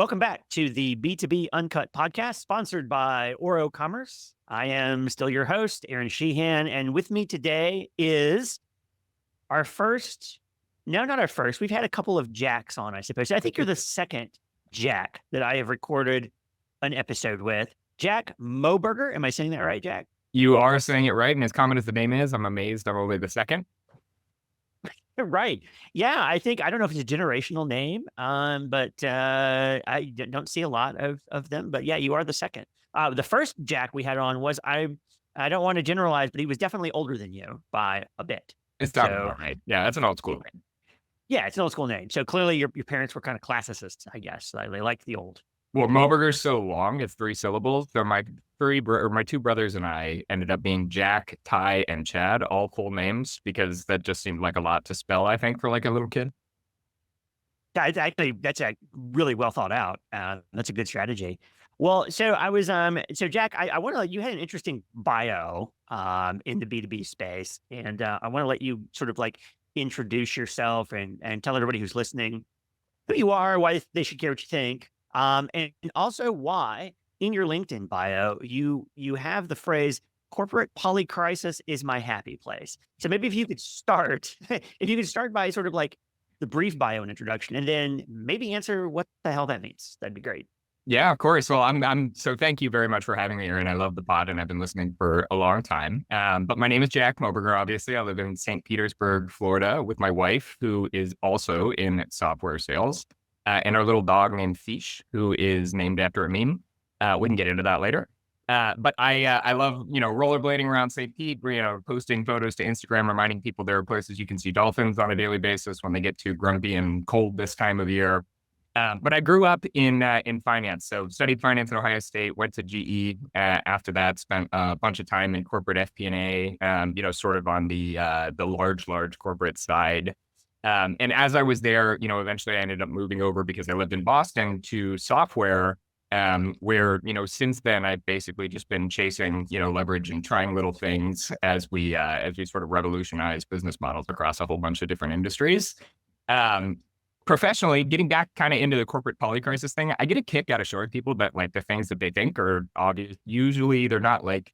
Welcome back to the B2B Uncut podcast, sponsored by Oro Commerce. I am still your host, Aaron Sheehan, and with me today is our first, no, not our first. We've had a couple of Jacks on, I suppose. I think you're the second Jack that I have recorded an episode with. Jack Moberger. Am I saying that right, Jack? You are saying it right, and as common as the name is, I'm amazed I'm only the second. Right. Yeah, I don't know if it's a generational name, but I don't see a lot of them. But yeah, you are the second. The first Jack we had on was I don't want to generalize, but he was definitely older than you by a bit. It's definitely all right. Yeah, that's an old school name. Yeah, it's an old school name. So clearly your parents were kind of classicists, I guess. They liked the old. Well, Moberger's so long, it's 3 syllables. So my two brothers and I ended up being Jack, Ty, and Chad, all full names, because that just seemed like a lot to spell, I think, for like a little kid. Yeah, that's a really well thought out. That's a good strategy. Well, so I was so Jack, I want to let you had an interesting bio in the B2B space, and I want to let you sort of like introduce yourself and tell everybody who's listening who you are, why they should care what you think, and also why in your LinkedIn bio you have the phrase "corporate polycrisis is my happy place." So maybe if you could start, if you could start by sort of like the brief bio and introduction, and then maybe answer what the hell that means. That'd be great. Yeah, of course. Well, so thank you very much for having me, Aaron. I love the pod and I've been listening for a long time. But my name is Jack Moberger, obviously. I live in St. Petersburg, Florida, with my wife, who is also in software sales, and our little dog named Fish, who is named after a meme. We can get into that later. But I love, rollerblading around St. Pete, posting photos to Instagram, reminding people there are places you can see dolphins on a daily basis when they get too grumpy and cold this time of year. But I grew up in finance, so studied finance at Ohio State, went to GE. After that, spent a bunch of time in corporate FP&A, sort of on the large corporate side. And as I was there, eventually I ended up moving over because I lived in Boston to software, where, since then I've basically just been chasing, leverage and trying little things as we sort of revolutionize business models across a whole bunch of different industries. Professionally, getting back kind of into the corporate polycrisis thing, I get a kick out of showing people that like the things that they think are obvious. Usually they're not like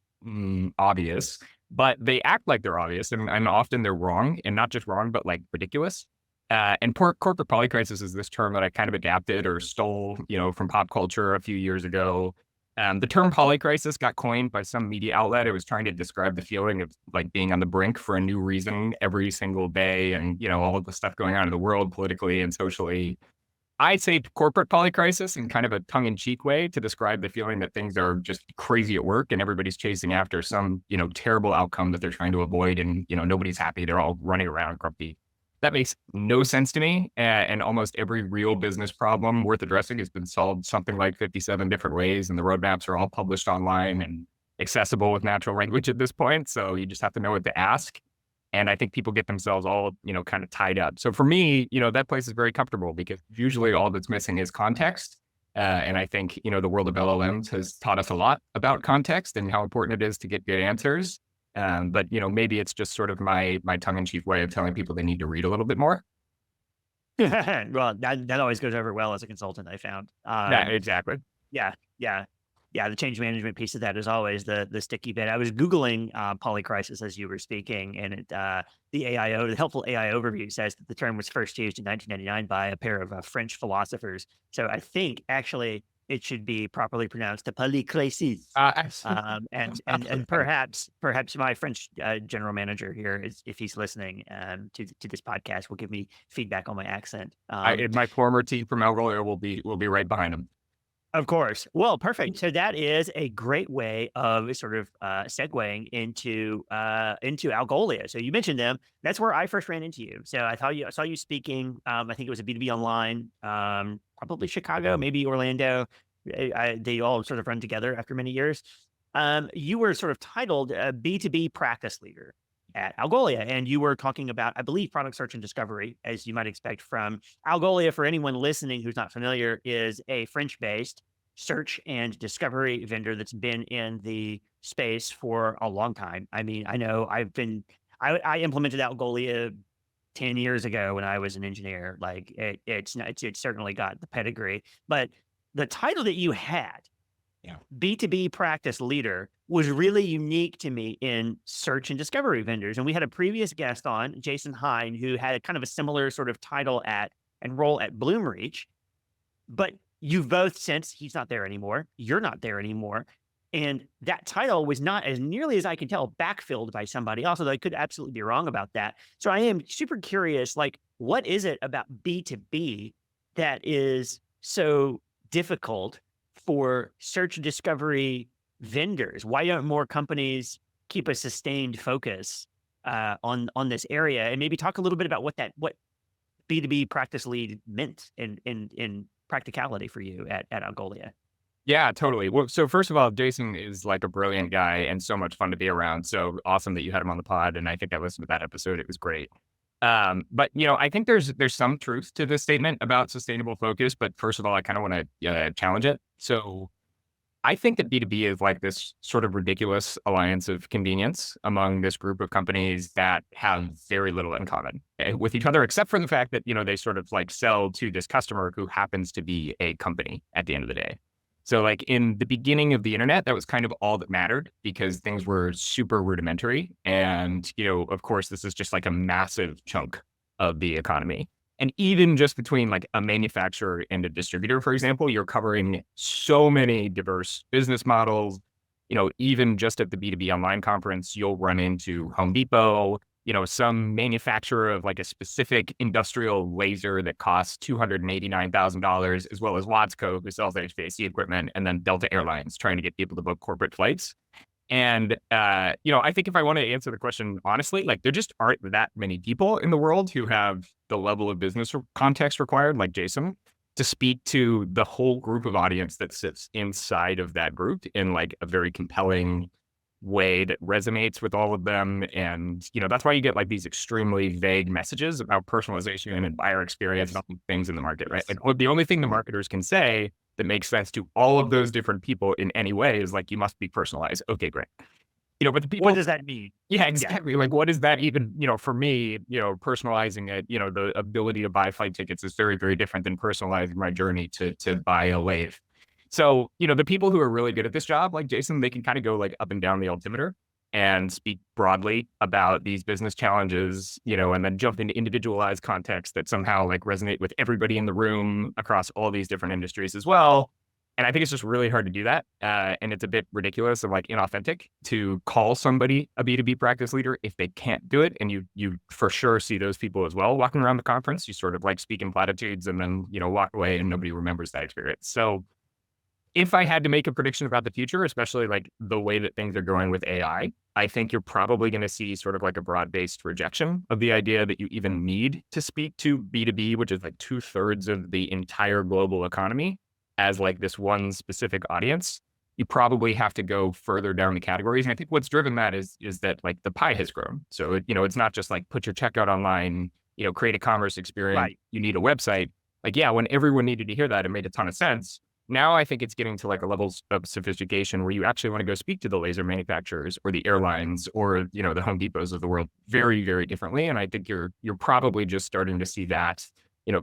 obvious, but they act like they're obvious, and often they're wrong, and not just wrong, but like ridiculous. And corporate polycrisis is this term that I kind of adapted or stole, from pop culture a few years ago. The term polycrisis got coined by some media outlet. It was trying to describe the feeling of like being on the brink for a new reason every single day, and all of the stuff going on in the world politically and socially. I'd say corporate polycrisis in kind of a tongue-in-cheek way to describe the feeling that things are just crazy at work and everybody's chasing after some, terrible outcome that they're trying to avoid, and nobody's happy. They're all running around grumpy. That makes no sense to me. And almost every real business problem worth addressing has been solved something like 57 different ways. And the roadmaps are all published online and accessible with natural language at this point. So you just have to know what to ask. And I think people get themselves all, kind of tied up. So for me, that place is very comfortable because usually all that's missing is context. And I think, the world of LLMs has taught us a lot about context and how important it is to get good answers. But maybe it's just sort of my tongue-in-cheek way of telling people they need to read a little bit more. Well, that always goes over well as a consultant, I found. Yeah, exactly. Yeah. The change management piece of that is always the sticky bit. I was Googling polycrisis as you were speaking, and the helpful AI overview says that the term was first used in 1999 by a pair of French philosophers. So I think actually it should be properly pronounced the polycrisis. And perhaps my French general manager here, if he's listening to this podcast, will give me feedback on my accent. My former team from Algolia will be right behind him. Of course. Well, perfect. So that is a great way of sort of segueing into Algolia. So you mentioned them. That's where I first ran into you. So I saw you speaking. I think it was a B2B online, probably Chicago, maybe Orlando. They all sort of run together after many years. You were sort of titled a B2B practice leader at Algolia, and you were talking about, I believe, product search and discovery, as you might expect from Algolia. For anyone listening who's not familiar, is a French-based search and discovery vendor that's been in the space for a long time. I mean, I know I implemented Algolia 10 years ago when I was an engineer. Like it's certainly got the pedigree, but the title that you had, Yeah. B2B practice leader, was really unique to me in search and discovery vendors. And we had a previous guest on, Jason Hine, who had a kind of a similar sort of title at and role at Bloomreach. But you've both, since he's not there anymore, you're not there anymore. And that title was not, as nearly as I can tell, backfilled by somebody else, although I could absolutely be wrong about that. So I am super curious, like, what is it about B2B that is so difficult for search and discovery vendors? Why don't more companies keep a sustained focus on this area? And maybe talk a little bit about what B2B practice lead meant in practicality for you at Algolia. Yeah, totally. Well, so first of all, Jason is like a brilliant guy and so much fun to be around. So awesome that you had him on the pod. And I think I listened to that episode. It was great. But I think there's some truth to this statement about sustainable focus. But first of all, I kind of want to challenge it. So I think that B2B is like this sort of ridiculous alliance of convenience among this group of companies that have very little in common with each other, except for the fact that, they sort of like sell to this customer who happens to be a company at the end of the day. So like in the beginning of the internet, that was kind of all that mattered because things were super rudimentary. And, of course, this is just like a massive chunk of the economy. And even just between like a manufacturer and a distributor, for example, you're covering so many diverse business models. Even just at the B2B online conference, you'll run into Home Depot, some manufacturer of like a specific industrial laser that costs $289,000, as well as Watsco, who sells HVAC equipment, and then Delta Airlines trying to get people to book corporate flights. And, I think if I want to answer the question honestly, like there just aren't that many people in the world who have the level of business context required, like Jason, to speak to the whole group of audience that sits inside of that group in like a very compelling way that resonates with all of them. And, that's why you get like these extremely vague messages about personalization and buyer experience and all these things in the market, right? Like the only thing the marketers can say that makes sense to all of those different people in any way is like, you must be personalized. Okay, great. But the people, What does that mean? yeah, Yeah. exactly. Like, what is that even, for me, personalizing it, the ability to buy flight tickets is very, very different than personalizing my journey to buy a wave. So, the people who are really good at this job, like Jason, they can kind of go like up and down the altimeter and speak broadly about these business challenges, and then jump into individualized contexts that somehow like resonate with everybody in the room across all these different industries as well. And I think it's just really hard to do that. And it's a bit ridiculous and like inauthentic to call somebody a B2B practice leader if they can't do it. And you for sure see those people as well walking around the conference. You sort of like speak in platitudes and then, walk away and nobody remembers that experience. So if I had to make a prediction about the future, especially like the way that things are going with AI, I think you're probably going to see sort of like a broad-based rejection of the idea that you even need to speak to B2B, which is like 2/3 of the entire global economy, as like this one specific audience. You probably have to go further down the categories. And I think what's driven that is that like the pie has grown. So, it's not just like put your checkout online, create a commerce experience, Right. you need a website. Like, yeah, when everyone needed to hear that, it made a ton of sense. Now I think it's getting to like a levels of sophistication where you actually want to go speak to the laser manufacturers or the airlines or, the Home Depots of the world very, very differently. And I think you're probably just starting to see that,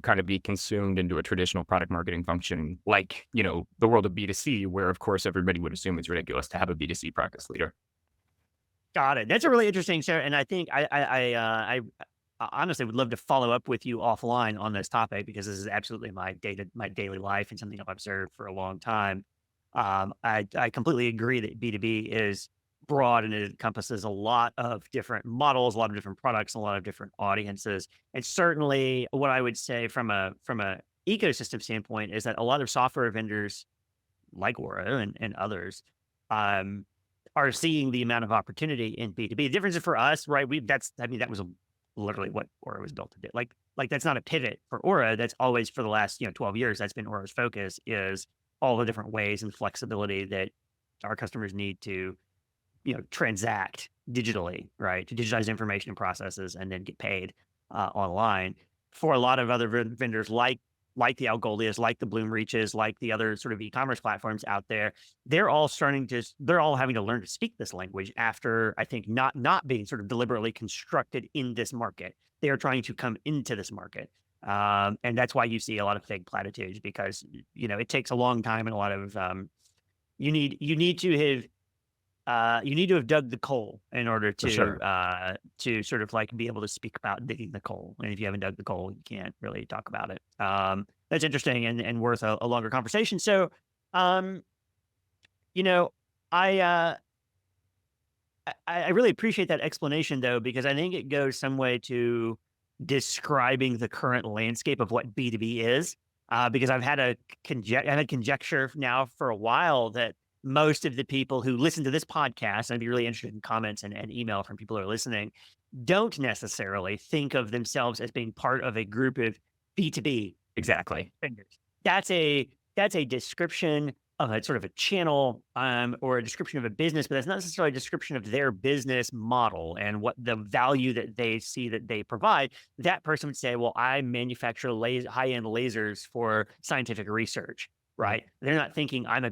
kind of be consumed into a traditional product marketing function, like, the world of B2C, where of course everybody would assume it's ridiculous to have a B2C practice leader. Got it. That's a really interesting share, and I think I honestly would love to follow up with you offline on this topic because this is absolutely my daily life and something I've observed for a long time. I completely agree that B2B is broad and it encompasses a lot of different models, a lot of different products, a lot of different audiences. And certainly what I would say from a ecosystem standpoint is that a lot of software vendors like Aura and others um, are seeing the amount of opportunity in B2B. The difference is for us, right? That was literally what Aura was built to do. Like that's not a pivot for Aura. That's always for the last 12 years. That's been Aura's focus is all the different ways and flexibility that our customers need to transact digitally, right? To digitize information and processes and then get paid online. For a lot of other vendors like the Algolias, like the Bloomreaches, like the other sort of e-commerce platforms out there, they're all having to learn to speak this language after, I think, not being sort of deliberately constructed in this market. They are trying to come into this market. And that's why you see a lot of fake platitudes because, it takes a long time and a lot of, you need to have dug the coal in order For sure. to sort of like be able to speak about digging the coal. And if you haven't dug the coal, you can't really talk about it. That's interesting and worth a longer conversation. So, um, you know, I, uh, I really appreciate that explanation though, because I think it goes some way to describing the current landscape of what B2B is. Because I've had conjecture now for a while that most of the people who listen to this podcast, and I'd be really interested in comments and email from people who are listening, don't necessarily think of themselves as being part of a group of B2B Exactly. fingers. That's a description of a sort of a channel, or a description of a business, but that's not necessarily a description of their business model and what the value that they see that they provide. That person would say, "Well, I manufacture high-end lasers for scientific research." Mhm. Right? They're not thinking I'm a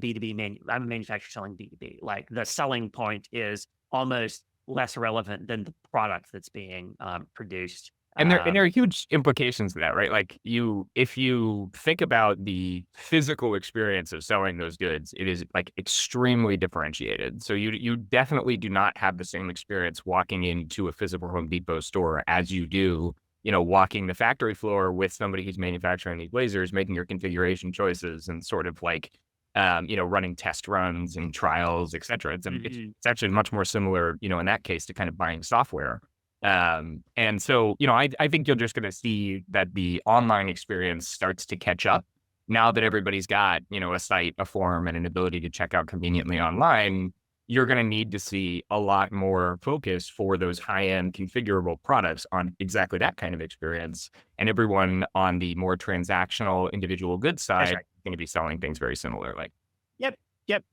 manufacturer selling B2B. Like the selling point is almost less relevant than the product that's being produced. And there are huge implications to that, right? Like if you think about the physical experience of selling those goods, it is like extremely differentiated. So you definitely do not have the same experience walking into a physical Home Depot store as you do, walking the factory floor with somebody who's manufacturing these lasers, making your configuration choices and sort of like, running test runs and trials, et cetera. Mhm. It's actually much more similar, in that case to kind of buying software. And so, I think you're just going to see that the online experience starts to catch up now that everybody's got, a site, a form, and an ability to check out conveniently online. You're going to need to see a lot more focus for those high end configurable products on exactly that kind of experience. And everyone on the more transactional individual goods That's side right. is going to be selling things very similarly. Yep. Yep.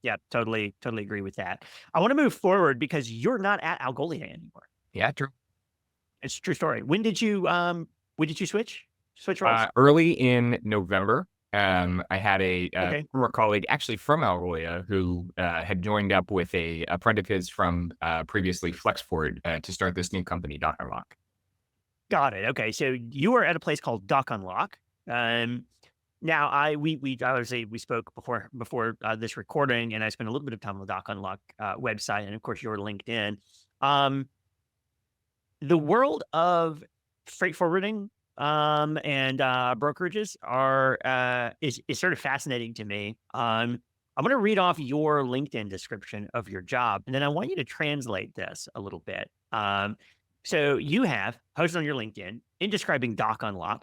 Yep. Totally agree with that. I want to move forward because you're not at Algolia anymore. Yeah, true. It's a true story. When did you switch roles? Early in November, I had a Okay. former colleague, actually from Algolia, who had joined up with a friend of his from previously Flexport to start this new company, DocUnlock. Got it. Okay. So you were at a place called DocUnlock. Um, Now, we obviously we spoke before this recording, and I spent a little bit of time on the DocUnlock website, and of course your LinkedIn. Um, the world of freight forwarding and brokerages is sort of fascinating to me. I'm going to read off your LinkedIn description of your job, and then I want you to translate this a little bit. So you have posted on your LinkedIn in describing DocUnlock.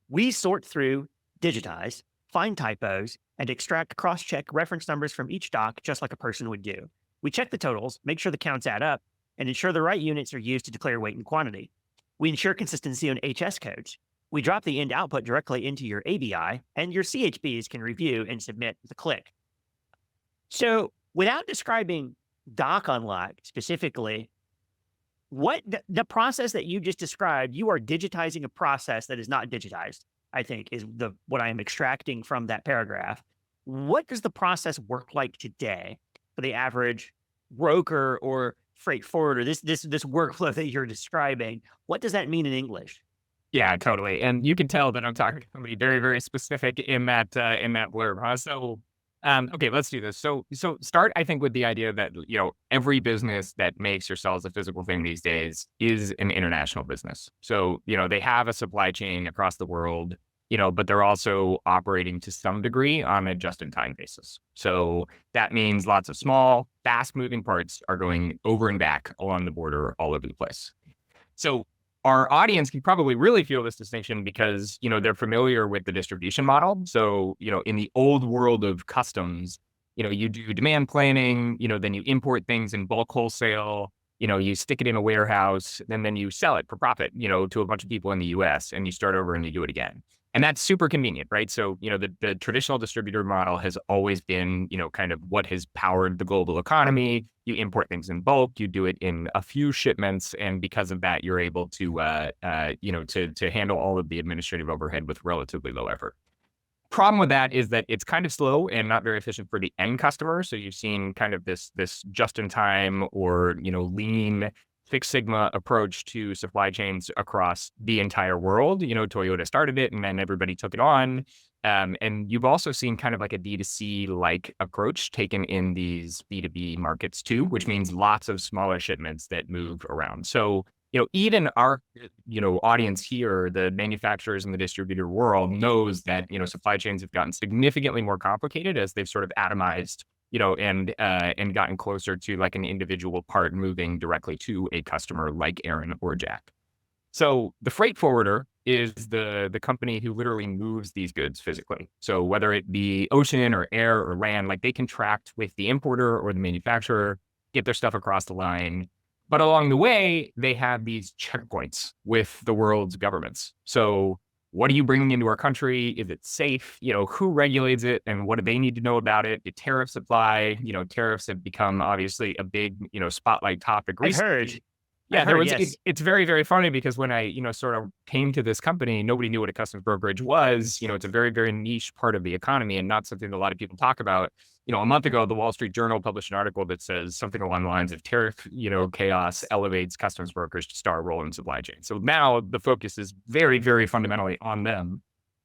We sort through, digitize, find typos, and extract cross-check reference numbers from each doc just like a person would do. We check the totals, make sure the counts add up, and ensure the right units are used to declare weight and quantity. We ensure consistency on HS codes. We drop the end output directly into your ABI, and your CHBs can review and submit with a click. So, without describing DocUnlock specifically, the process that you just described, you are digitizing a process that is not digitized, I think is what I am extracting from that paragraph. What does the process work like today for the average broker or freight forwarder? This workflow that you're describing, what does that mean in English? Yeah, totally. And you can tell that I'm talking to somebody very, very specific in that blurb, huh? So, okay, let's do this. So start, I think, with the idea that every business that makes or sells a physical thing these days is an international business. So they have a supply chain across the world, but they're also operating to some degree on a just-in-time basis. So that means lots of small, fast-moving parts are going over and back along the border all over the place. So our audience can probably really feel this distinction because, they're familiar with the distribution model. So, in the old world of customs, you do demand planning, then you import things in bulk wholesale, you stick it in a warehouse, and then you sell it for profit, to a bunch of people in the US and you start over and you do it again. And that's super convenient, right? So, the traditional distributor model has always been, kind of what has powered the global economy. You import things in bulk, you do it in a few shipments, and because of that, you're able to, to handle all of the administrative overhead with relatively low effort. Problem with that is that it's kind of slow and not very efficient for the end customer. So you've seen kind of this just in time or lean Six Sigma approach to supply chains across the entire world. Toyota started it and then everybody took it on. And you've also seen kind of like a D2C like approach taken in these B2B markets too, which means lots of smaller shipments that move around. So, even our, audience here, the manufacturers and the distributor world knows that, supply chains have gotten significantly more complicated as they've sort of atomized, and gotten closer to like an individual part moving directly to a customer like Aaron or Jack. So the freight forwarder is the company who literally moves these goods physically. So whether it be ocean or air or land, like they contract with the importer or the manufacturer, get their stuff across the line. But along the way, they have these checkpoints with the world's governments. So what are you bringing into our country? Is it safe? Who regulates it and what do they need to know about it? Do tariffs apply? Tariffs have become obviously a big, spotlight topic I've recently. heard. Yeah, I've heard, it's, yes. it's very, very funny because when I, sort of came to this company, nobody knew what a customs brokerage was. It's a very, very niche part of the economy and not something that a lot of people talk about. A month ago, the Wall Street Journal published an article that says something along the lines of tariff, chaos elevates customs brokers to star role in supply chain. So now the focus is very, very fundamentally on them.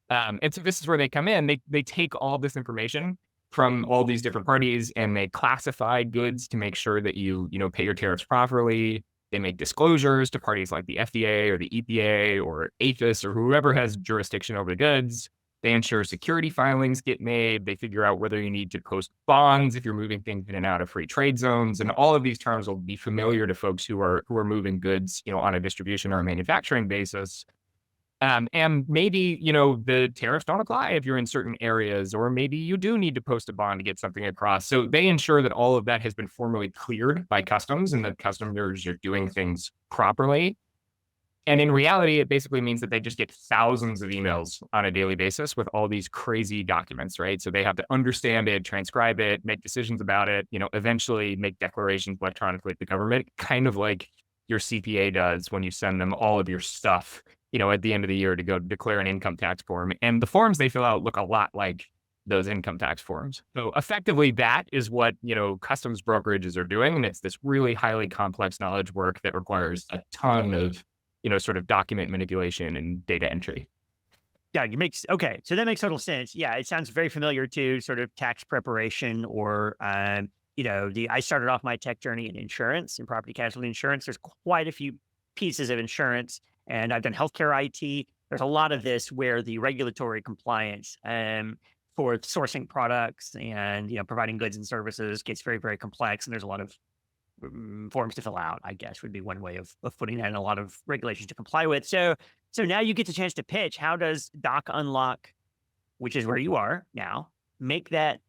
And so this is where they come in. They take all this information from all these different parties and they classify goods to make sure that you pay your tariffs properly. They make disclosures to parties like the FDA or the EPA or APHIS or whoever has jurisdiction over the goods. They ensure security filings get made. They figure out whether you need to post bonds if you're moving things in and out of free trade zones. And all of these terms will be familiar to folks who are moving goods, on a distribution or a manufacturing basis. And maybe, the tariffs don't apply if you're in certain areas, or maybe you do need to post a bond to get something across. So they ensure that all of that has been formally cleared by customs and that customers are doing things properly. And in reality, it basically means that they just get thousands of emails on a daily basis with all these crazy documents, right? So they have to understand it, transcribe it, make decisions about it, eventually make declarations electronically to the government, kind of like your CPA does when you send them all of your stuff at the end of the year to go declare an income tax form. And the forms they fill out look a lot like those income tax forms. So effectively, that is what, customs brokerages are doing. And it's this really highly complex knowledge work that requires a ton of, sort of document manipulation and data entry. Yeah, okay. So that makes total sense. Yeah, it sounds very familiar to sort of tax preparation or, I started off my tech journey in insurance and property casualty insurance. There's quite a few pieces of insurance and I've done healthcare IT. There's a lot of this where the regulatory compliance for sourcing products and, providing goods and services gets very, very complex. And there's a lot of forms to fill out, I guess would be one way of putting that, and a lot of regulations to comply with. So now you get the chance to pitch. How does DocUnlock, which is where you are now, make that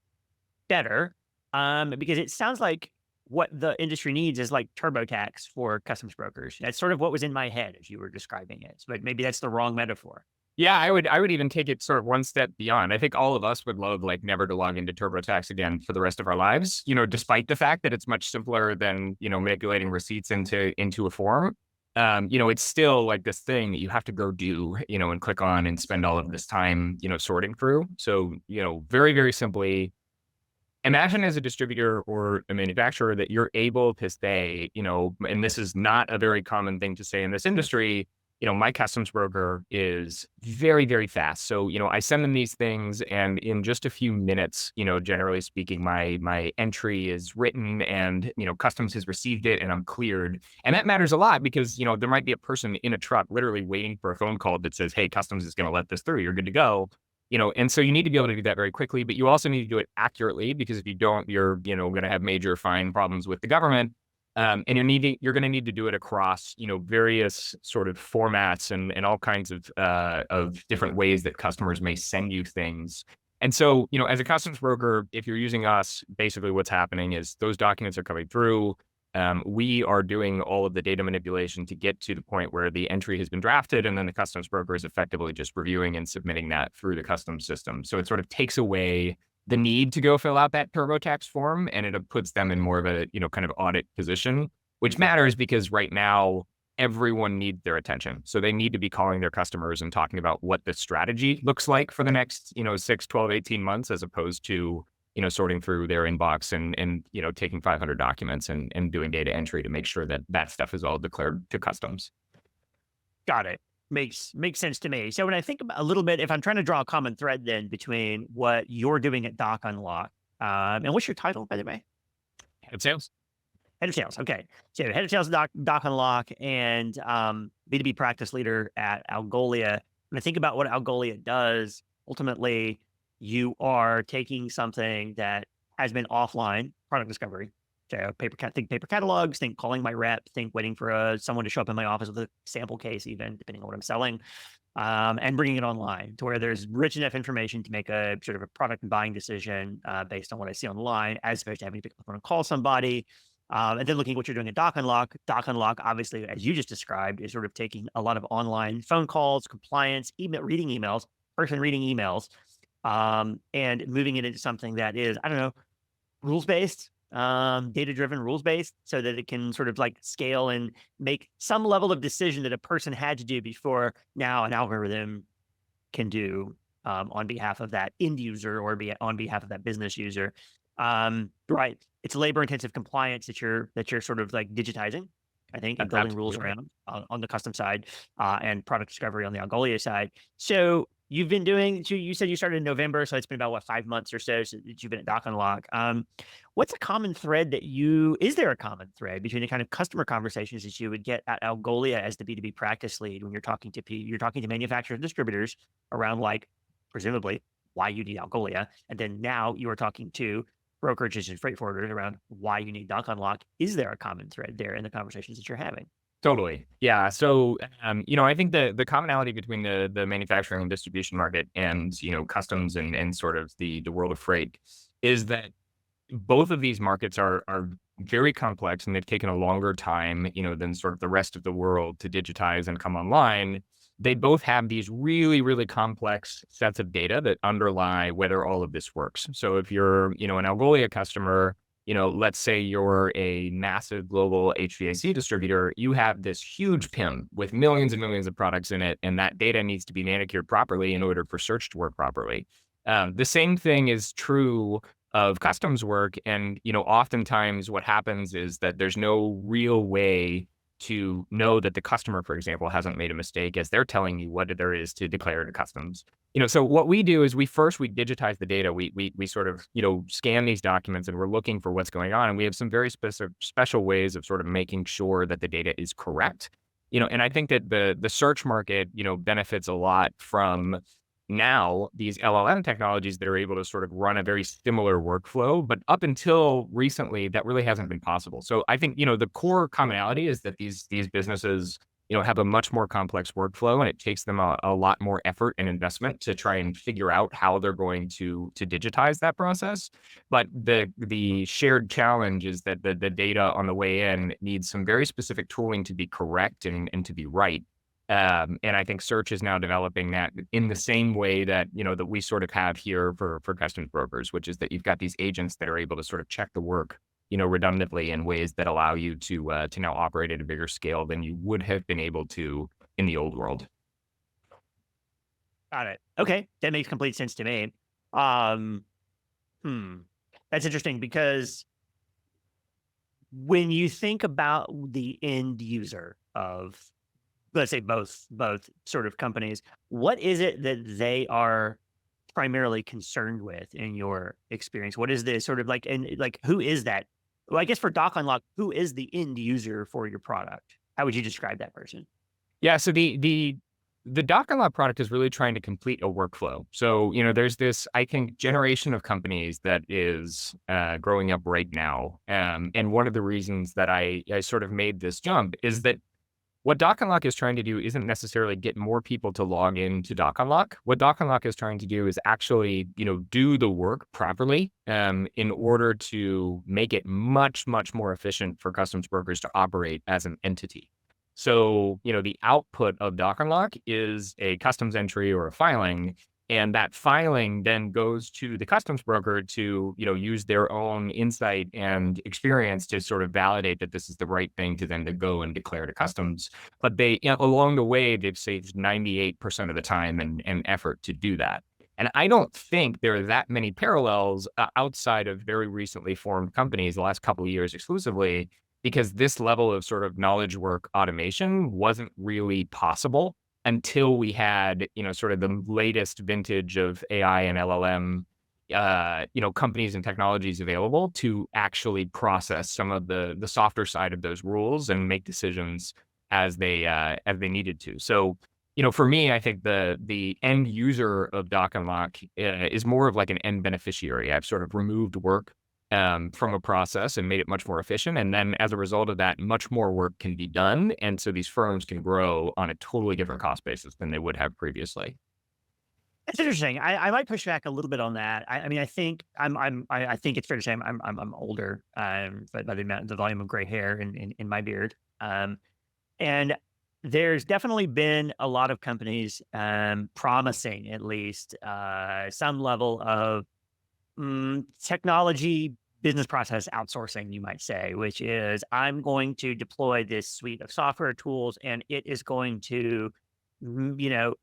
better? Because it sounds like what the industry needs is like TurboTax for customs brokers. That's sort of what was in my head as you were describing it, but maybe that's the wrong metaphor. Yeah, I would even take it sort of one step beyond. I think all of us would love like never to log into TurboTax again for the rest of our lives, despite the fact that it's much simpler than, manipulating receipts into a form. It's still like this thing that you have to go do, and click on and spend all of this time, sorting through. So, very, very simply, imagine as a distributor or a manufacturer that you're able to say, and this is not a very common thing to say in this industry, my customs broker is very, very fast. So, I send them these things and in just a few minutes, generally speaking, my entry is written and, customs has received it and I'm cleared. And that matters a lot because, there might be a person in a truck literally waiting for a phone call that says, hey, customs is going to let this through. You're good to go. And so you need to be able to do that very quickly, but you also need to do it accurately because if you don't, you're, going to have major fine problems with the government. And you're going to need to do it across, various sort of formats and all kinds of different ways that customers may send you things. And so, as a customs broker, if you're using us, basically what's happening is those documents are coming through. We are doing all of the data manipulation to get to the point where the entry has been drafted, and then the customs broker is effectively just reviewing and submitting that through the customs system. So it sort of takes away the need to go fill out that TurboTax form, and it puts them in more of a, kind of audit position, which matters because right now everyone needs their attention. So they need to be calling their customers and talking about what the strategy looks like for the next, 6, 12, 18 months, as opposed to, sorting through their inbox and taking 500 documents and doing data entry to make sure that that stuff is all declared to customs. Got it. Makes sense to me. So when I think about a little bit, if I'm trying to draw a common thread then between what you're doing at DocUnlock, and what's your title, by the way? Head of sales. Head of sales. Okay. So head of sales at DocUnlock and B2B practice leader at Algolia. When I think about what Algolia does, ultimately, you are taking something that has been offline, product discovery. So think paper catalogs, think calling my rep, think waiting for someone to show up in my office with a sample case, even depending on what I'm selling, and bringing it online to where there's rich enough information to make a sort of a product buying decision based on what I see online, as opposed to having to pick up the phone and call somebody. And then looking at what you're doing at DocUnlock. DocUnlock, obviously, as you just described, is sort of taking a lot of online phone calls, compliance, email, reading emails, person reading emails, and moving it into something that is, I don't know, rules-based, data-driven, rules-based, so that it can sort of like scale and make some level of decision that a person had to do before now an algorithm can do on behalf of that end user or on behalf of that business user. Right. It's labor-intensive compliance that you're sort of like digitizing, I think, and That's building rules absolutely right. around on the custom side and product discovery on the Algolia side. So you've been doing. You said you started in November, so it's been about what 5 months or so that you've been at DocUnlock. What's a common thread that you? Is there a common thread between the kind of customer conversations that you would get at Algolia as the B2B practice lead when you're talking to manufacturers and distributors around like presumably why you need Algolia, and then now you are talking to brokerages and freight forwarders around why you need DocUnlock. Is there a common thread there in the conversations that you're having? Totally. Yeah. So, I think the commonality between the manufacturing and distribution market and, customs and sort of the world of freight is that both of these markets are very complex and they've taken a longer time, than sort of the rest of the world to digitize and come online. They both have these really, really complex sets of data that underlie whether all of this works. So if you're, an Algolia customer, let's say you're a massive global HVAC distributor, you have this huge PIM with millions and millions of products in it, and that data needs to be manicured properly in order for search to work properly. The same thing is true of customs work. And, oftentimes what happens is that there's no real way to know that the customer, for example, hasn't made a mistake as they're telling you what there is to declare to customs. So what we do is we digitize the data. We sort of, scan these documents and we're looking for what's going on. And we have some very special ways of sort of making sure that the data is correct. And I think that the search market, benefits a lot from now these LLM technologies that are able to sort of run a very similar workflow, but up until recently, that really hasn't been possible. So I think, the core commonality is that these businesses, have a much more complex workflow, and it takes them a lot more effort and investment to try and figure out how they're going to digitize that process. But the shared challenge is that the data on the way in needs some very specific tooling to be correct and to be right. And I think search is now developing that in the same way that, that we sort of have here for customs brokers, which is that you've got these agents that are able to sort of check the work, redundantly in ways that allow you to now operate at a bigger scale than you would have been able to in the old world. Got it. Okay, that makes complete sense to me. Um, hmm, that's interesting because when you think about the end user of, let's say both sort of companies, what is it that they are primarily concerned with in your experience? What is the sort of like, and like, who is that? Well, I guess for DocUnlock, who is the end user for your product? How would you describe that person? Yeah. So the DocUnlock product is really trying to complete a workflow. So, there's this, I think, generation of companies that is growing up right now. And one of the reasons that I sort of made this jump is that what DocUnlock is trying to do isn't necessarily get more people to log into DocUnlock. What DocUnlock is trying to do is actually, do the work properly in order to make it much, much more efficient for customs brokers to operate as an entity. So, the output of DocUnlock is a customs entry or a filing, and that filing then goes to the customs broker to, use their own insight and experience to sort of validate that this is the right thing to then to go and declare to customs. But along the way, they've saved 98% of the time and effort to do that. And I don't think there are that many parallels outside of very recently formed companies the last couple of years exclusively, because this level of sort of knowledge work automation wasn't really possible until we had, sort of the latest vintage of AI and LLM, companies and technologies available to actually process some of the softer side of those rules and make decisions as they needed to. So, for me, I think the end user of DocUnlock is more of like an end beneficiary. I've sort of removed work from a process and made it much more efficient. And then as a result of that, much more work can be done. And so these firms can grow on a totally different cost basis than they would have previously. It's interesting. I might push back a little bit on that. I mean, I think I think it's fair to say I'm older, but by the volume of gray hair in my beard, and there's definitely been a lot of companies promising at least some level of technology business process outsourcing, you might say, which is I'm going to deploy this suite of software tools and it is going to, you know,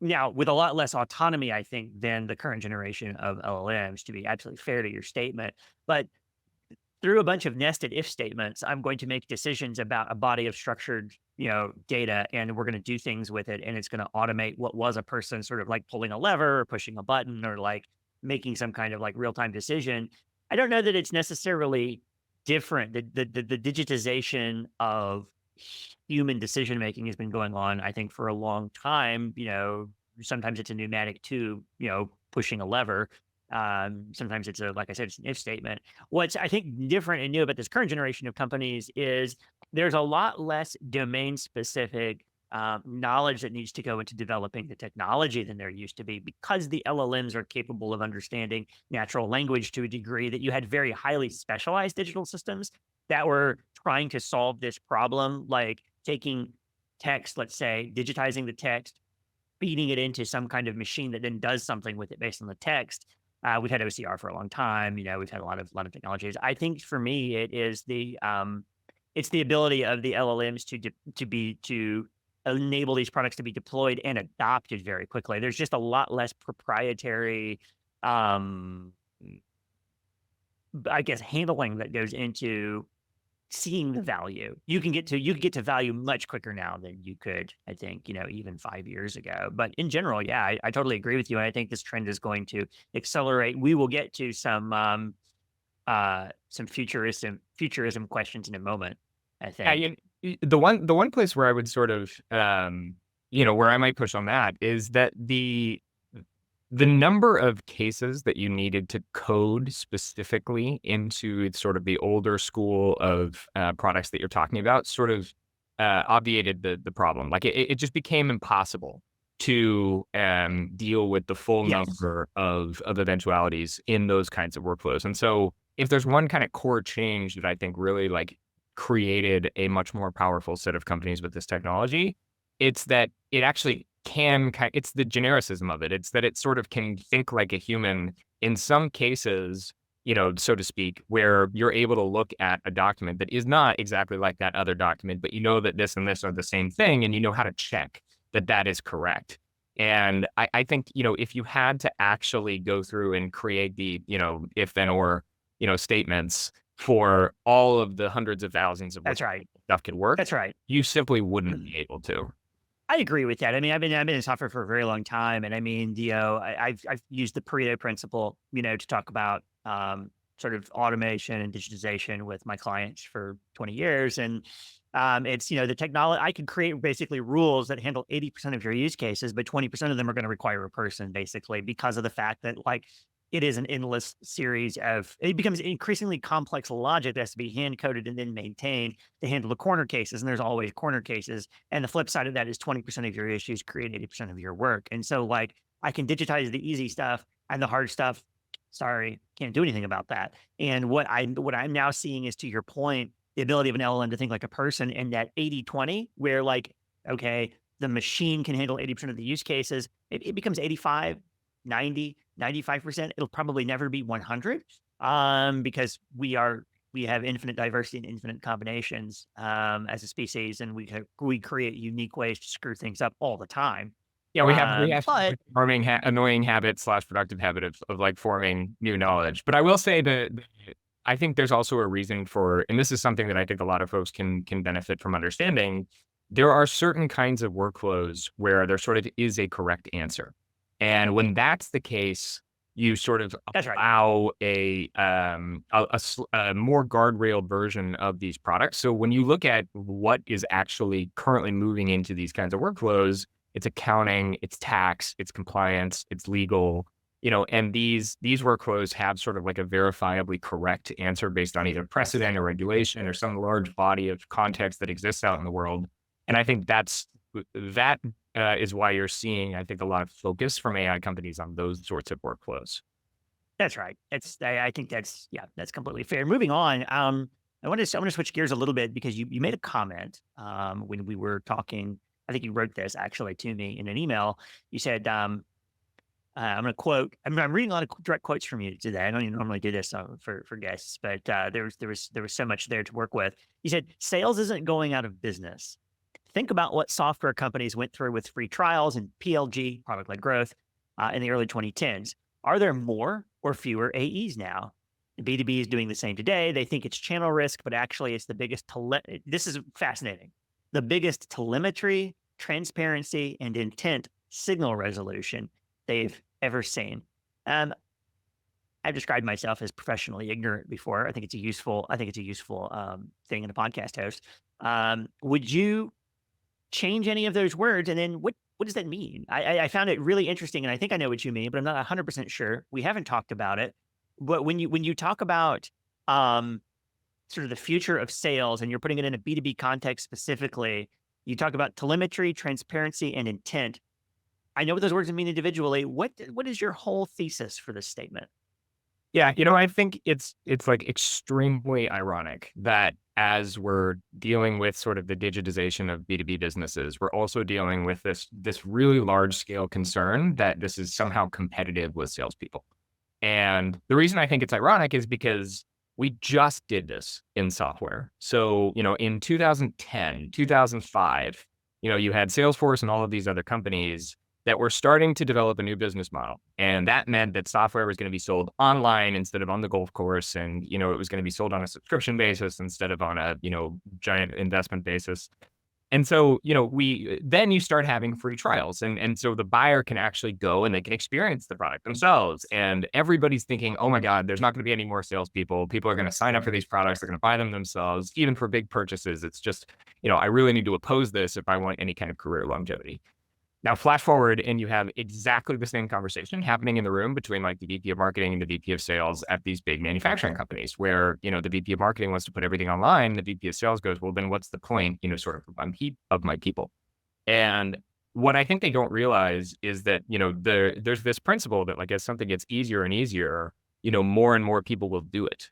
now with a lot less autonomy, I think, than the current generation of LLMs, to be absolutely fair to your statement. But through a bunch of nested if statements, I'm going to make decisions about a body of structured, data, and we're going to do things with it. And it's going to automate what was a person sort of like pulling a lever or pushing a button or like making some kind of like real time decision. I don't know that it's necessarily different. The digitization of human decision making has been going on, I think, for a long time. Sometimes it's a pneumatic tube, pushing a lever. Sometimes it's like I said, it's an if statement. What's I think different and new about this current generation of companies is there's a lot less domain specific knowledge that needs to go into developing the technology than there used to be because the LLMs are capable of understanding natural language to a degree that you had very highly specialized digital systems that were trying to solve this problem, like taking text, let's say, digitizing the text, feeding it into some kind of machine that then does something with it based on the text. We've had OCR for a long time. We've had a lot of technologies. I think for me, it's the ability of the LLMs to enable these products to be deployed and adopted very quickly. There's just a lot less proprietary, um, I guess, handling that goes into seeing the value. You can get to value much quicker now than you could, I think, even 5 years ago. But in general, yeah, I totally agree with you. And I think this trend is going to accelerate. We will get to some futurism questions in a moment, I Yeah, think. the one place where I would sort of, where I might push on that is that the number of cases that you needed to code specifically into sort of the older school of products that you're talking about sort of obviated the problem. Like it just became impossible to deal with the full Yes. number of eventualities in those kinds of workflows. And so if there's one kind of core change that I think really like created a much more powerful set of companies with this technology, it's that it actually it's the genericism of it. It's that it sort of can think like a human in some cases, so to speak, where you're able to look at a document that is not exactly like that other document, but you know that this and this are the same thing, and you know how to check that that is correct. And I think, if you had to actually go through and create the, if then or, statements for all of the hundreds of thousands of ways That's right. stuff could work, That's right. you simply wouldn't be able to. I agree with that. I mean, I've been in software for a very long time, and I mean, I've used the Pareto principle, to talk about sort of automation and digitization with my clients for 20 years, and it's the technology. I can create basically rules that handle 80% of your use cases, but 20% of them are going to require a person, basically, because of the fact that like it is an endless series of. It becomes increasingly complex logic that has to be hand coded and then maintained to handle the corner cases, and there's always corner cases. And the flip side of that is 20% of your issues create 80% of your work. And so like I can digitize the easy stuff and the hard stuff. Sorry, can't do anything about that. And what I'm now seeing is, to your point, the ability of an LLM to think like a person, and that 80/20, where like, okay, the machine can handle 80% of the use cases. It becomes 85, 90, 95%. It'll probably never be 100 because we have infinite diversity and infinite combinations as a species, and we create unique ways to screw things up all the time. Yeah, we have But forming annoying habits slash productive habit of like forming new knowledge. But I will say that I think there's also a reason for, and this is something that I think a lot of folks can benefit from understanding. There are certain kinds of workflows where there sort of is a correct answer. And when that's the case, you sort of that's right. allow a more guardrail version of these products. So when you look at what is actually currently moving into these kinds of workflows, it's accounting, it's tax, it's compliance, it's legal, and these workflows have sort of like a verifiably correct answer based on either precedent or regulation or some large body of context that exists out in the world. And I think that is why you're seeing, I think, a lot of focus from AI companies on those sorts of workflows. That's right. I think yeah, that's completely fair. Moving on, I want to switch gears a little bit because you made a comment when we were talking. I think you wrote this actually to me in an email. You said, I'm going to quote. I'm reading a lot of direct quotes from you today. I don't even normally do this for guests, but there was so much there to work with. You said sales isn't going out of business. Think about what software companies went through with free trials and PLG, product-led growth, in the early 2010s. Are there more or fewer AEs now? B2B is doing the same today. They think it's channel risk, but actually it's the biggest, this is fascinating, the biggest telemetry, transparency, and intent signal resolution they've ever seen. Um, I've described myself as professionally ignorant before. I think it's a useful thing in a podcast host. Would you change any of those words? And then what does that mean? I found it really interesting, and I think I know what you mean, but I'm not 100% sure. We haven't talked about it. But when you talk about sort of the future of sales, and you're putting it in a B2B context specifically, you talk about telemetry, transparency, and intent. I know what those words mean individually. What is your whole thesis for this statement? Yeah, I think it's like extremely ironic that as we're dealing with sort of the digitization of B2B businesses, we're also dealing with this really large scale concern that this is somehow competitive with salespeople. And the reason I think it's ironic is because we just did this in software. So, in 2010, 2005, you had Salesforce and all of these other companies that were starting to develop a new business model. And that meant that software was going to be sold online instead of on the golf course. And, it was going to be sold on a subscription basis instead of on a, giant investment basis. And so, then you start having free trials. And so the buyer can actually go and they can experience the product themselves. And everybody's thinking, oh my God, there's not going to be any more salespeople. People are going to sign up for these products. They're going to buy them themselves, even for big purchases. It's just, I really need to oppose this if I want any kind of career longevity. Now, flash forward and you have exactly the same conversation happening in the room between like the VP of marketing and the VP of sales at these big manufacturing companies where, the VP of marketing wants to put everything online. The VP of sales goes, well, then what's the point, sort of my people. And what I think they don't realize is that, there's this principle that like as something gets easier and easier, more and more people will do it,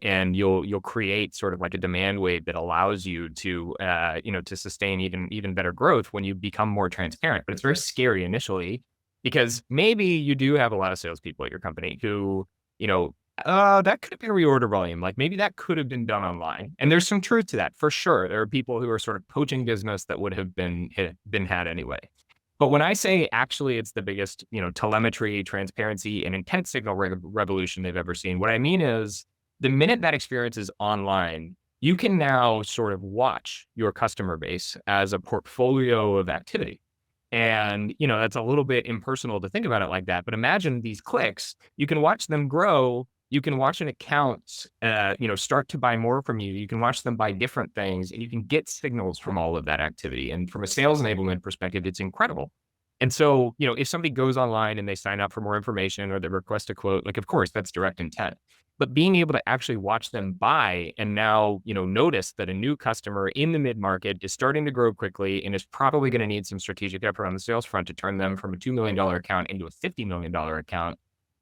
and you'll create sort of like a demand wave that allows you to, to sustain even better growth when you become more transparent. But it's very scary initially because maybe you do have a lot of salespeople at your company who, that could have been reorder volume. Like maybe that could have been done online. And there's some truth to that for sure. There are people who are sort of poaching business that would have been had anyway. But when I say actually it's the biggest, telemetry, transparency, and intent signal revolution they've ever seen, what I mean is the minute that experience is online, you can now sort of watch your customer base as a portfolio of activity. And, that's a little bit impersonal to think about it like that. But imagine these clicks, you can watch them grow. You can watch an account, start to buy more from you. You can watch them buy different things and you can get signals from all of that activity. And from a sales enablement perspective, it's incredible. And so, if somebody goes online and they sign up for more information or they request a quote, like, of course, that's direct intent. But being able to actually watch them buy and now, notice that a new customer in the mid-market is starting to grow quickly and is probably going to need some strategic effort on the sales front to turn them from a $2 million account into a $50 million account.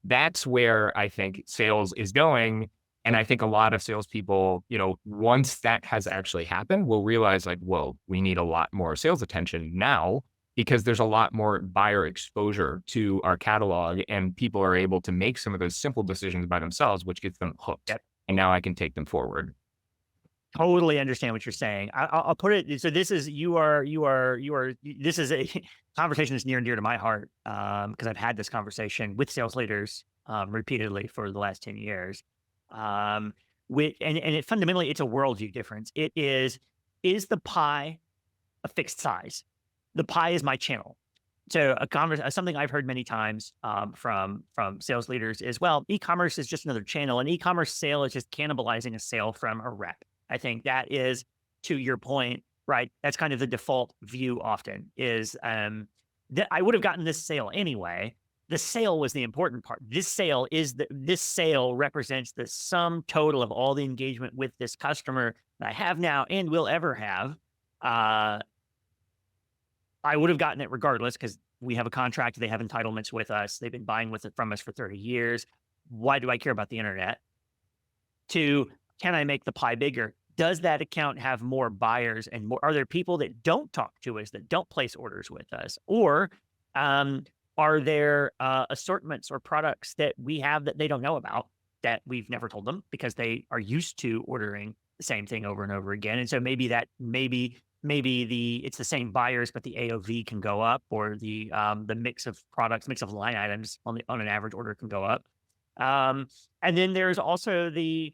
That's where I think sales is going. And I think a lot of salespeople, once that has actually happened, will realize like, whoa, we need a lot more sales attention now because there's a lot more buyer exposure to our catalog and people are able to make some of those simple decisions by themselves, which gets them hooked. Yep. And now I can take them forward. Totally understand what you're saying. I'll put it so. This is This is a conversation that's near and dear to my heart, because I've had this conversation with sales leaders repeatedly for the last 10 years. Um, and it fundamentally it's a worldview difference. It is the pie a fixed size? The pie is my channel. So something I've heard many times from sales leaders is, well, e-commerce is just another channel. An e-commerce sale is just cannibalizing a sale from a rep. I think that is, to your point, right? That's kind of the default view often is that I would have gotten this sale anyway. The sale was the important part. This sale represents the sum total of all the engagement with this customer that I have now and will ever have. Uh, I would have gotten it regardless because we have a contract. They have entitlements with us. They've been buying with it from us for 30 years. Why do I care about the internet? To, can I make the pie bigger? Does that account have more buyers and more? Are there people that don't talk to us, that don't place orders with us? Or are there assortments or products that we have that they don't know about that we've never told them because they are used to ordering the same thing over and over again? And so maybe it's the same buyers, but the AOV can go up, or the mix of products, mix of line items on an average order can go up. And then there's also the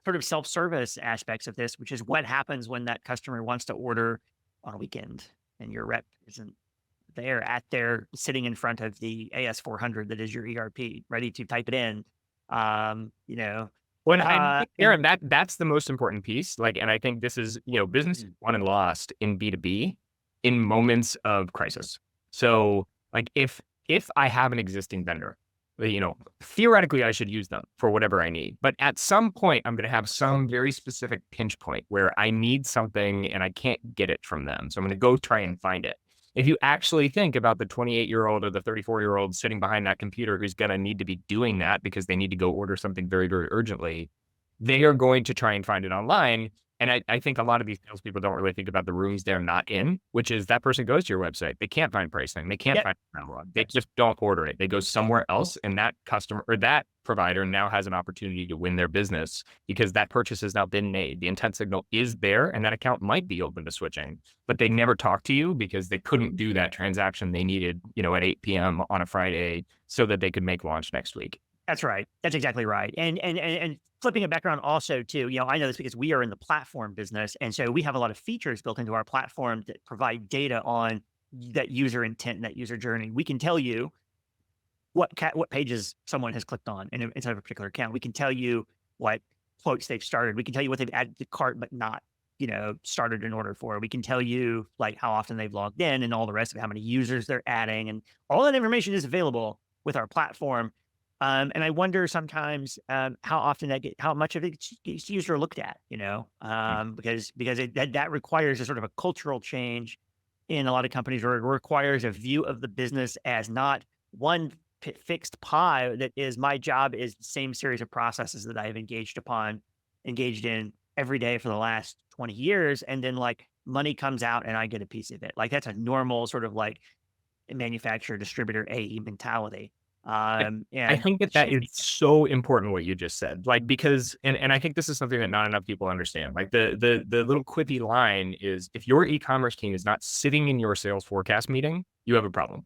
sort of self-service aspects of this, which is what happens when that customer wants to order on a weekend and your rep isn't there sitting in front of the AS400 that is your ERP, ready to type it in. You know, When I think, and Aaron, that's the most important piece. Like, and I think this is, business is won and lost in B2B in moments of crisis. So, like, if I have an existing vendor, theoretically I should use them for whatever I need. But at some point, I'm going to have some very specific pinch point where I need something and I can't get it from them. So I'm going to go try and find it. If you actually think about the 28-year-old or the 34-year-old sitting behind that computer who's going to need to be doing that because they need to go order something very, very urgently, they are going to try and find it online. And I think a lot of these salespeople don't really think about the rooms they're not in, which is that person goes to your website. They can't find pricing. They can't yeah, find catalog. They just don't order it. They go somewhere else, and that customer or that provider now has an opportunity to win their business because that purchase has now been made. The intent signal is there, and that account might be open to switching, but they never talk to you because they couldn't do that transaction they needed, at 8 p.m. on a Friday so that they could make launch next week. that's right. That's exactly right. And flipping it back around also too, I know this because we are in the platform business. And so we have a lot of features built into our platform that provide data on that user intent and that user journey. We can tell you what pages someone has clicked on inside of a particular account. We can tell you what quotes they've started. We can tell you what they've added to cart, but not, started an order for. We can tell you like how often they've logged in and all the rest of how many users they're adding. And all that information is available with our platform. And I wonder sometimes how much of it gets used or looked at, because that requires a sort of a cultural change in a lot of companies, or it requires a view of the business as not one fixed pie that is my job is the same series of processes that I have engaged in every day for the last 20 years. And then like money comes out and I get a piece of it. Like that's a normal sort of like manufacturer, distributor, AE mentality. I And think that it that is shouldn't be. so important what you just said, like, because, and I think this is something that not enough people understand. Like the little quippy line is if your e-commerce team is not sitting in your sales forecast meeting, you have a problem.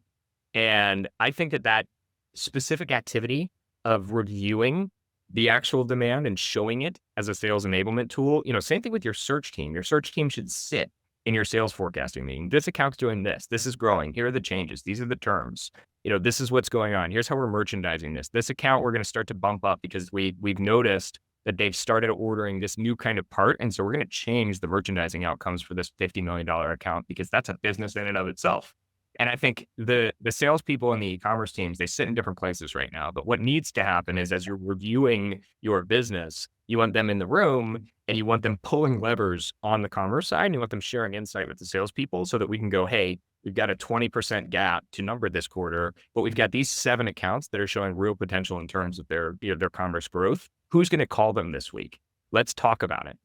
And I think that specific activity of reviewing the actual demand and showing it as a sales enablement tool, same thing with your search team. Your search team should sit in your sales forecasting meeting. This account's doing this. This is growing. Here are the changes. These are the terms. This is what's going on. Here's how we're merchandising this. This account, we're going to start to bump up because we've noticed that they've started ordering this new kind of part. And so we're going to change the merchandising outcomes for this $50 million account because that's a business in and of itself. And I think the salespeople in the e-commerce teams, they sit in different places right now. But what needs to happen is as you're reviewing your business, you want them in the room and you want them pulling levers on the commerce side and you want them sharing insight with the salespeople so that we can go, hey, we've got a 20% gap to number this quarter, but we've got these 7 accounts that are showing real potential in terms of their commerce growth. Who's going to call them this week? Let's talk about it.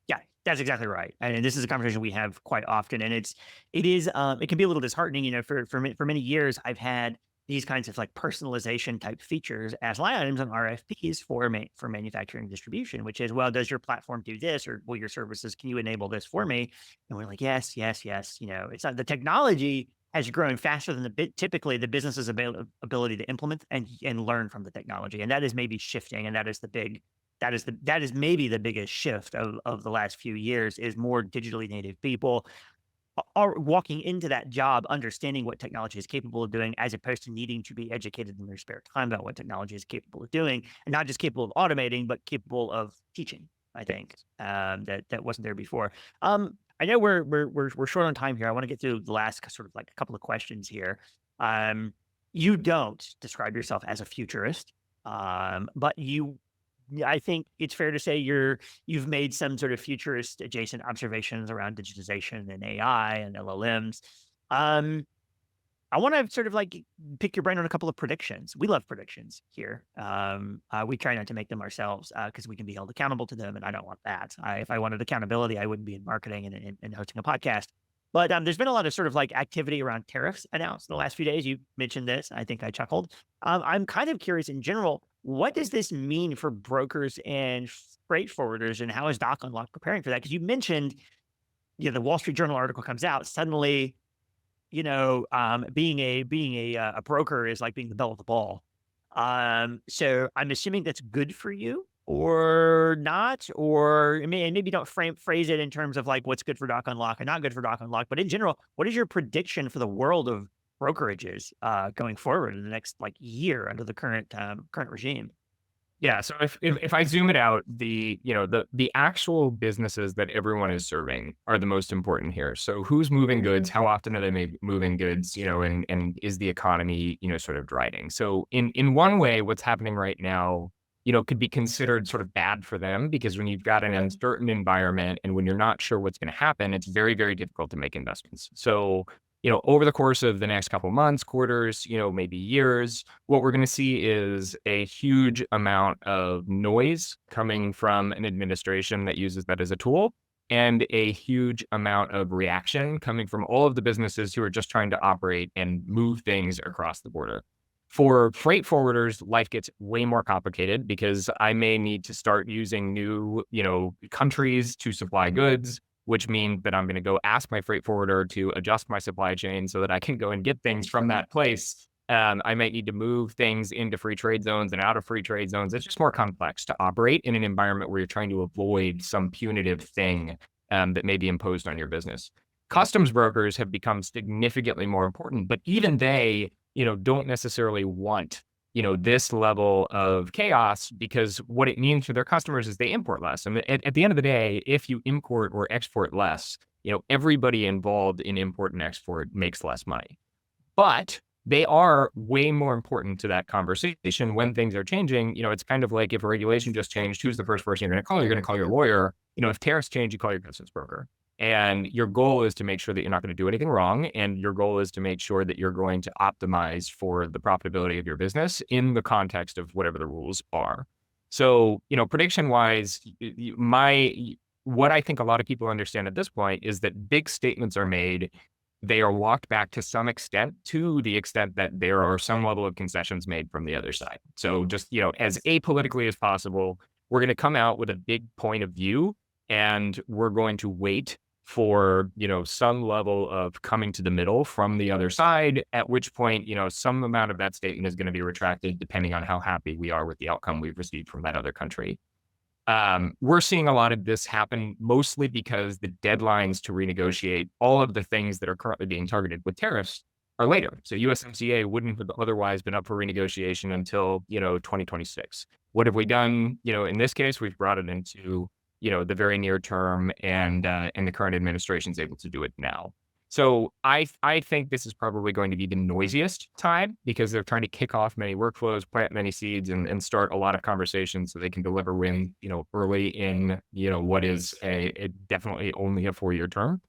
Yeah, that's exactly right. And this is a conversation we have quite often. And it can be a little disheartening, for many years I've had these kinds of like personalization type features as line items on RFPs for manufacturing distribution, which is, well, does your platform do this, or will your services, can you enable this for me? And we're like, yes, yes, yes. It's not, the technology has grown faster than typically the business's ability to implement and learn from the technology, and that is maybe shifting, and that is maybe the biggest shift of the last few years, is more digitally native people are walking into that job understanding what technology is capable of doing, as opposed to needing to be educated in their spare time about what technology is capable of doing, and not just capable of automating, but capable of teaching. I think that wasn't there before. I know we're short on time here. I want to get through the last sort of like a couple of questions here. Um, you don't describe yourself as a futurist, but I think it's fair to say you've made some sort of futurist adjacent observations around digitization and AI and LLMs. Um, I want to sort of like pick your brain on a couple of predictions. We love predictions here. We try not to make them ourselves because we can be held accountable to them, and I don't want that. If I wanted accountability, I wouldn't be in marketing and hosting a podcast. But there's been a lot of sort of like activity around tariffs announced in the last few days. You mentioned this. I think I chuckled. I'm kind of curious in general, what does this mean for brokers and freight forwarders, and how is DocUnlock preparing for that? Because you mentioned, the Wall Street Journal article comes out suddenly. Being a broker is like being the belle of the ball. So I'm assuming that's good for you or not, or maybe don't phrase it in terms of like what's good for DocUnlock and not good for DocUnlock, but in general, what is your prediction for the world of brokerages going forward in the next like year under the current regime? Yeah. So if I zoom it out, the actual businesses that everyone is serving are the most important here. So who's moving goods? How often are they moving goods? And is the economy, sort of driving? So in one way, what's happening right now, could be considered sort of bad for them, because when you've got an uncertain environment and when you're not sure what's going to happen, it's very, very difficult to make investments. So over the course of the next couple months, quarters, maybe years, what we're going to see is a huge amount of noise coming from an administration that uses that as a tool, and a huge amount of reaction coming from all of the businesses who are just trying to operate and move things across the border. For freight forwarders, life gets way more complicated, because I may need to start using new, countries to supply goods, which means that I'm going to go ask my freight forwarder to adjust my supply chain so that I can go and get things from that place. I might need to move things into free trade zones and out of free trade zones. It's just more complex to operate in an environment where you're trying to avoid some punitive thing that may be imposed on your business. Customs brokers have become significantly more important, but even they, don't necessarily want this level of chaos, because what it means for their customers is they import less. I mean, at the end of the day, if you import or export less, everybody involved in import and export makes less money. But they are way more important to that conversation when things are changing. It's kind of like if a regulation just changed, who's the first person you're going to call? You're going to call your lawyer. If tariffs change, you call your customs broker. And your goal is to make sure that you're not going to do anything wrong. And your goal is to make sure that you're going to optimize for the profitability of your business in the context of whatever the rules are. So, prediction wise, what I think a lot of people understand at this point is that big statements are made. They are walked back to some extent, to the extent that there are some level of concessions made from the other side. So just, as apolitically as possible, we're going to come out with a big point of view, and we're going to wait for, some level of coming to the middle from the other side, at which point, some amount of that statement is going to be retracted depending on how happy we are with the outcome we've received from that other country. We're seeing a lot of this happen mostly because the deadlines to renegotiate all of the things that are currently being targeted with tariffs are later. So USMCA wouldn't have otherwise been up for renegotiation until, 2026. What have we done? In this case, we've brought it into the very near term, and the current administration is able to do it now. So I think this is probably going to be the noisiest time, because they're trying to kick off many workflows, plant many seeds, and start a lot of conversations so they can deliver win, early in, what is a definitely only a 4-year term.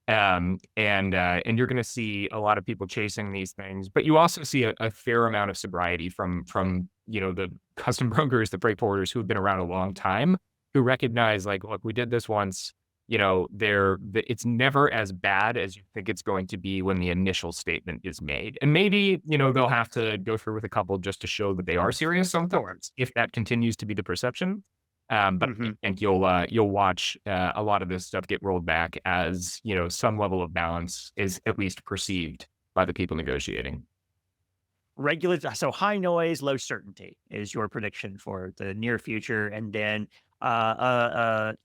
And you're going to see a lot of people chasing these things, but you also see a fair amount of sobriety from the custom brokers, the freight forwarders who have been around a long time, who recognize, like, look, we did this once. it's never as bad as you think it's going to be when the initial statement is made. And maybe, they'll have to go through with a couple just to show that they are serious sometimes, if that continues to be the perception. But I Hmm. think you'll watch a lot of this stuff get rolled back as, some level of balance is at least perceived by the people negotiating. So high noise, low certainty is your prediction for the near future, and then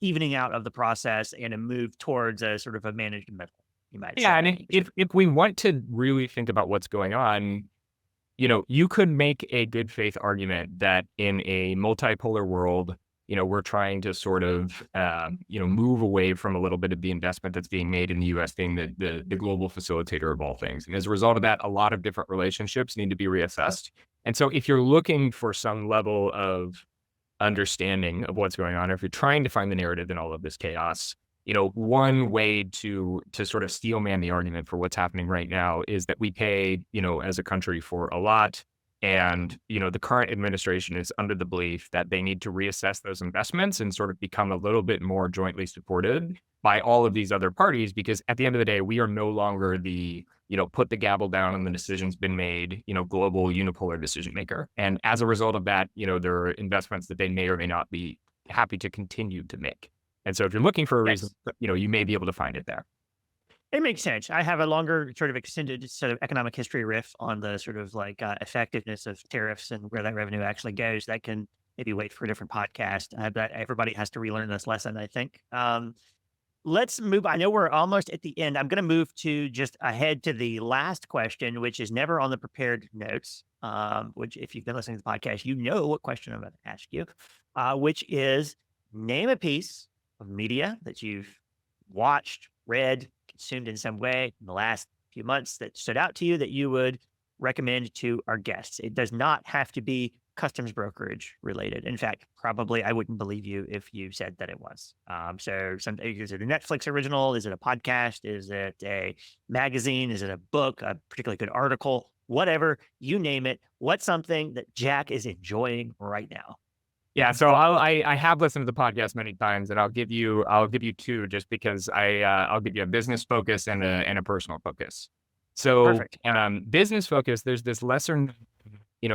evening out of the process and a move towards a sort of a managed middle, you might Yeah, and say. if we want to really think about what's going on, you could make a good faith argument that in a multipolar world, we're trying to sort of, move away from a little bit of the investment that's being made in the US being the global facilitator of all things. And as a result of that, a lot of different relationships need to be reassessed. And so if you're looking for some level of understanding of what's going on, or if you're trying to find the narrative in all of this chaos, one way to sort of steelman the argument for what's happening right now is that we pay, as a country for a lot. And, the current administration is under the belief that they need to reassess those investments and sort of become a little bit more jointly supported by all of these other parties, because at the end of the day, we are no longer the, put the gavel down and the decision's been made, global unipolar decision maker. And as a result of that, there are investments that they may or may not be happy to continue to make. And so if you're looking for a reason, Yes, you may be able to find it there. it makes sense. I have a longer sort of extended sort of economic history riff on the sort of like effectiveness of tariffs and where that revenue actually goes. That can maybe wait for a different podcast. But everybody has to relearn this lesson, I think. Let's move. I know we're almost at the end. I'm going to move to just ahead to the last question, which is never on the prepared notes. Which, if you've been listening to the podcast, you know what question I'm going to ask you, which is name a piece of media that you've watched, read, consumed in some way in the last few months that stood out to you that you would recommend to our guests. It does not have to be customs brokerage related. In fact, probably I wouldn't believe you if you said that it was. Is it a Netflix original? Is it a podcast? Is it a magazine? Is it a book? A particularly good article? Whatever you name it. What's something that Jack is enjoying right now? Yeah, so I have listened to the podcast many times, and I'll give you two just because I'll give you a business focus and a personal focus. So Perfect. business focus, there's this lesser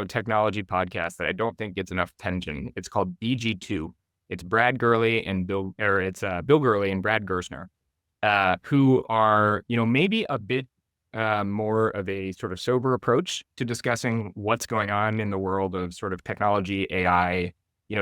technology podcast that I don't think gets enough attention. It's called BG2. It's Brad Gurley and Bill Gurley and Brad Gerstner, who are maybe a bit more of a sort of sober approach to discussing what's going on in the world of sort of technology, AI.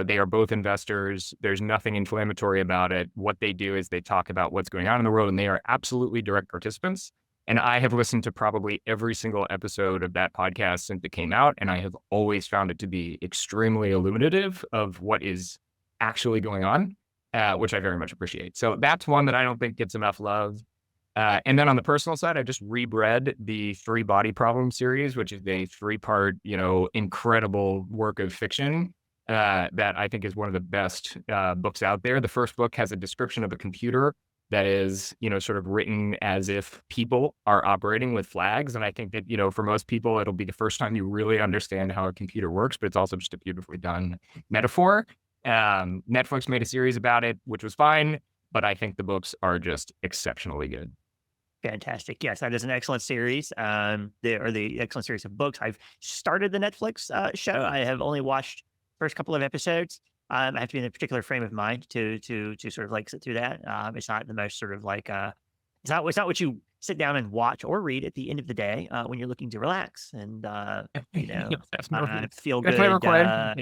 They are both investors. There's nothing inflammatory about it. What they do is they talk about what's going on in the world, and they are absolutely direct participants. And I have listened to probably every single episode of that podcast since it came out, and I have always found it to be extremely illuminative of what is actually going on, which I very much appreciate. So that's one that I don't think gets enough love. And then on the personal side, I just reread the Three Body Problem series, which is a three-part, incredible work of fiction that I think is one of the best books out there. The first book has a description of a computer that is, sort of written as if people are operating with flags. And I think that, for most people, it'll be the first time you really understand how a computer works, but it's also just a beautifully done metaphor. Netflix made a series about it, which was fine, but I think the books are just exceptionally good. Fantastic. Yes, that is an excellent series. The excellent series of books. I've started the Netflix show. I have only watched first couple of episodes. I have to be in a particular frame of mind to sort of like sit through that. It's not the most sort of like it's not what you sit down and watch or read at the end of the day when you're looking to relax and That's no, feel that's my good. required.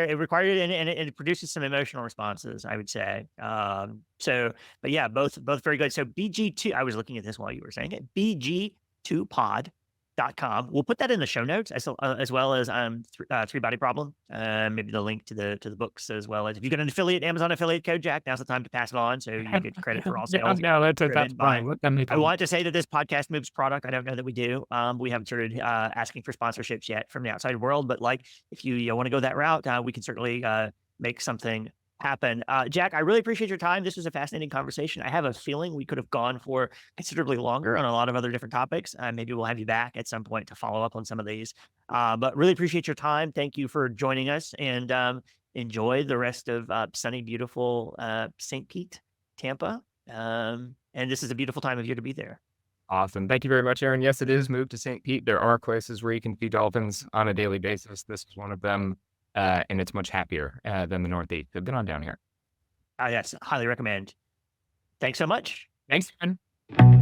It requires and it produces some emotional responses, I would say. But yeah, both very good. So BG2, I was looking at this while you were saying it. BG2pod.com. We'll put that in the show notes as well as Three Body Problem. Maybe the link to the books, as well as if you get an Amazon affiliate code, Jack, now's the time to pass it on so you get credit for all No, sales. no, that's By fine. Let them I want to say that this podcast moves product. I don't know that we do. We haven't started asking for sponsorships yet from the outside world, but like if you want to go that route, we can certainly make something happen. Jack, I really appreciate your time. This was a fascinating conversation. I have a feeling we could have gone for considerably longer on a lot of other different topics. Maybe we'll have you back at some point to follow up on some of these. But really appreciate your time. Thank you for joining us. And enjoy the rest of sunny, beautiful St. Pete, Tampa. And this is a beautiful time of year to be there. Awesome. Thank you very much, Aaron. Yes, it is moved to St. Pete. There are places where you can feed dolphins on a daily basis. This is one of them, and it's much happier than the Northeast. So get on down here. Yes, highly recommend. Thanks so much. Thanks, Aaron.